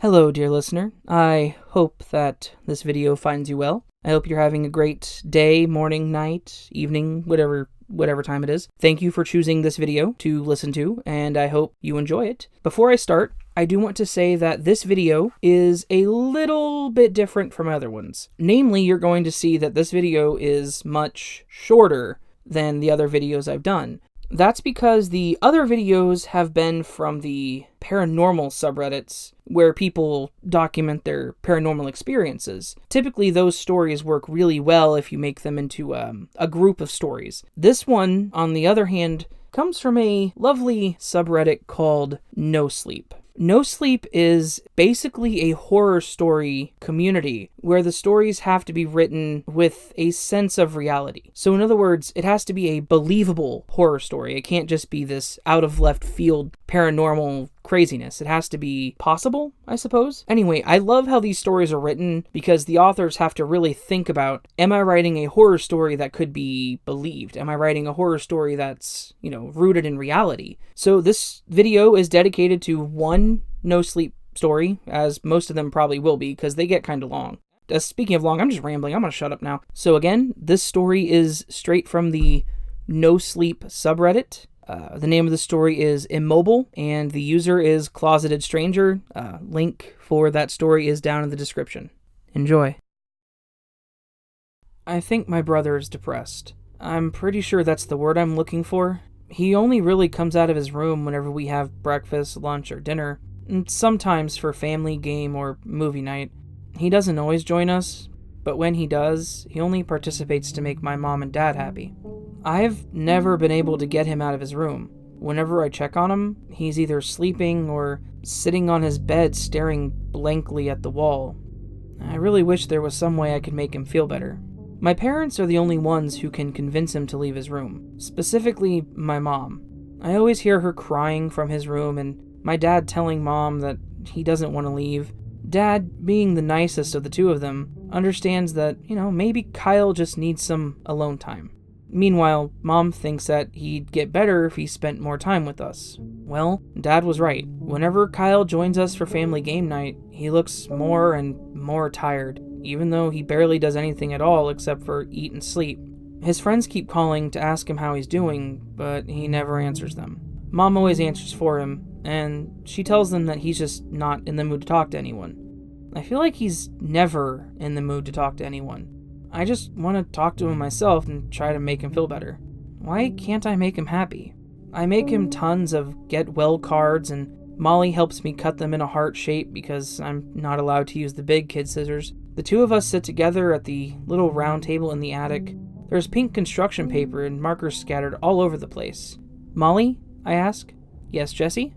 Hello, dear listener. I hope that this video finds you well. I hope you're having a great day, morning, night, evening, whatever time it is. Thank you for choosing this video to listen to, and I hope you enjoy it. Before I start, I do want to say that this video is a little bit different from other ones. Namely, you're going to see that this video is much shorter than the other videos I've done. That's because the other videos have been from the paranormal subreddits where people document their paranormal experiences. Typically, those stories work really well if you make them into a group of stories. This one, on the other hand, comes from a lovely subreddit called NoSleep. NoSleep is basically a horror story community where the stories have to be written with a sense of reality. So in other words, it has to be a believable horror story. It can't just be this out of left field paranormal craziness. It has to be possible, I suppose. Anyway, I love how these stories are written because the authors have to really think about, am I writing a horror story that could be believed? Am I writing a horror story that's, rooted in reality? So this video is dedicated to one NoSleep story, as most of them probably will be because they get kind of long. Speaking of long, I'm just rambling. I'm going to shut up now. So again, this story is straight from the NoSleep subreddit. The name of the story is Immobile, and the user is Closeted Stranger. Link for that story is down in the description. Enjoy. I think my brother is depressed. I'm pretty sure that's the word I'm looking for. He only really comes out of his room whenever we have breakfast, lunch, or dinner, and sometimes for family, game, or movie night. He doesn't always join us, but when he does, he only participates to make my mom and dad happy. I've never been able to get him out of his room. Whenever I check on him, he's either sleeping or sitting on his bed staring blankly at the wall. I really wish there was some way I could make him feel better. My parents are the only ones who can convince him to leave his room, specifically my mom. I always hear her crying from his room and my dad telling mom that he doesn't want to leave. Dad, being the nicest of the two of them, understands that, maybe Kyle just needs some alone time. Meanwhile, Mom thinks that he'd get better if he spent more time with us. Well, Dad was right. Whenever Kyle joins us for family game night, he looks more and more tired, even though he barely does anything at all except for eat and sleep. His friends keep calling to ask him how he's doing, but he never answers them. Mom always answers for him, and she tells them that he's just not in the mood to talk to anyone. I feel like he's never in the mood to talk to anyone. I just want to talk to him myself and try to make him feel better. Why can't I make him happy? I make him tons of get well cards, and Molly helps me cut them in a heart shape because I'm not allowed to use the big kid scissors. The two of us sit together at the little round table in the attic. There's pink construction paper and markers scattered all over the place. Molly? I ask. Yes, Jesse?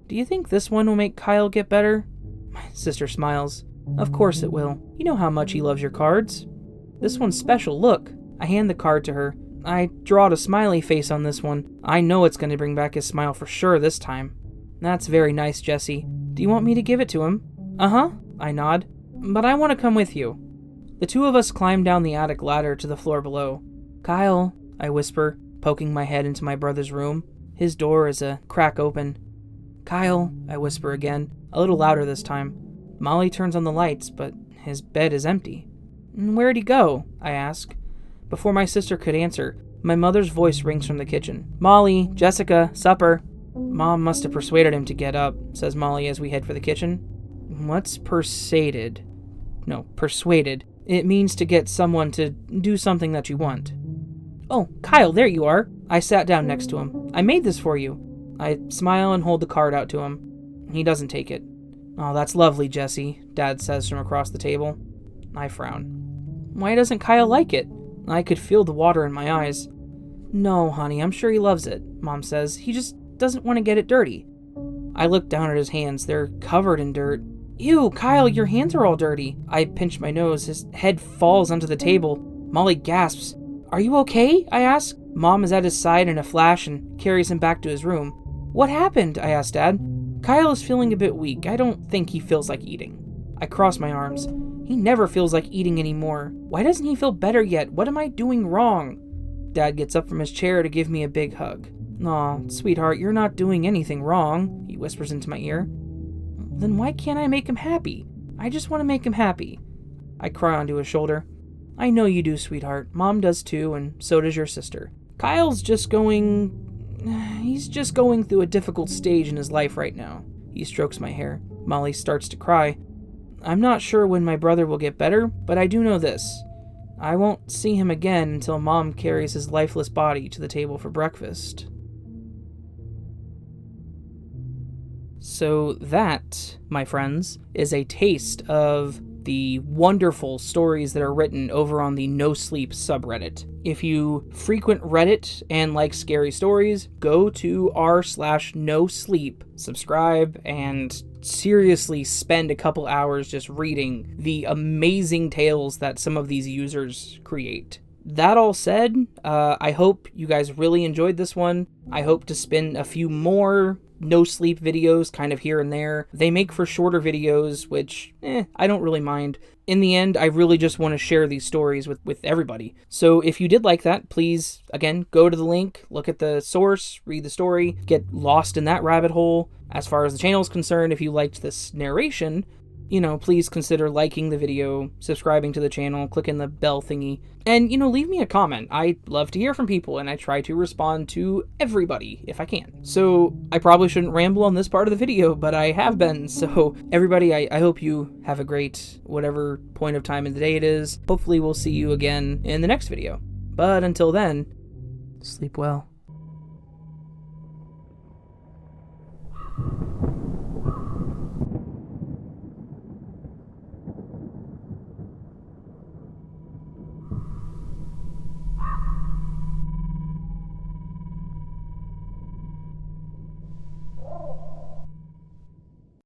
Do you think this one will make Kyle get better? My sister smiles. Of course it will. You know how much he loves your cards. This one's special, look. I hand the card to her. I draw a smiley face on this one. I know it's going to bring back his smile for sure this time. That's very nice, Jesse. Do you want me to give it to him? Uh-huh, I nod. But I want to come with you. The two of us climb down the attic ladder to the floor below. Kyle, I whisper, poking my head into my brother's room. His door is a crack open. Kyle, I whisper again, a little louder this time. Molly turns on the lights, but his bed is empty. Where'd he go? I ask. Before my sister could answer, my mother's voice rings from the kitchen. Molly, Jessica, supper. Mom must have persuaded him to get up, says Molly as we head for the kitchen. What's persuaded? No, persuaded. It means to get someone to do something that you want. Oh, Kyle, there you are. I sat down next to him. I made this for you. I smile and hold the card out to him. He doesn't take it. Oh, that's lovely, Jesse, Dad says from across the table. I frown. Why doesn't Kyle like it? I could feel the water in my eyes. No, honey, I'm sure he loves it, Mom says. He just doesn't want to get it dirty. I look down at his hands. They're covered in dirt. Ew, Kyle, your hands are all dirty. I pinch my nose. His head falls onto the table. Molly gasps. Are you okay? I ask. Mom is at his side in a flash and carries him back to his room. What happened? I ask Dad. Kyle is feeling a bit weak. I don't think he feels like eating. I cross my arms. He never feels like eating anymore. Why doesn't he feel better yet? What am I doing wrong? Dad gets up from his chair to give me a big hug. Aw, sweetheart, you're not doing anything wrong, he whispers into my ear. then why can't I make him happy? I just want to make him happy. I cry onto his shoulder. I know you do, sweetheart. Mom does too, and so does your sister. Kyle's just going... He's just going through a difficult stage in his life right now. He strokes my hair. Molly starts to cry. I'm not sure when my brother will get better, but I do know this. I won't see him again until Mom carries his lifeless body to the table for breakfast. So that, my friends, is a taste of the wonderful stories that are written over on the NoSleep subreddit. If you frequent Reddit and like scary stories, go to r/NoSleep, subscribe, and seriously spend a couple hours just reading the amazing tales that some of these users create. That all said, I hope you guys really enjoyed this one. I hope to spin a few more NoSleep videos kind of here and there. They make for shorter videos, which, I don't really mind. In the end, I really just want to share these stories with everybody. So if you did like that, please, again, go to the link, look at the source, read the story, get lost in that rabbit hole. As far as the channel is concerned, if you liked this narration, please consider liking the video, subscribing to the channel, clicking the bell thingy, and, leave me a comment. I love to hear from people, and I try to respond to everybody if I can. So I probably shouldn't ramble on this part of the video, but I have been. So everybody, I hope you have a great whatever point of time in the day it is. Hopefully we'll see you again in the next video. But until then, sleep well.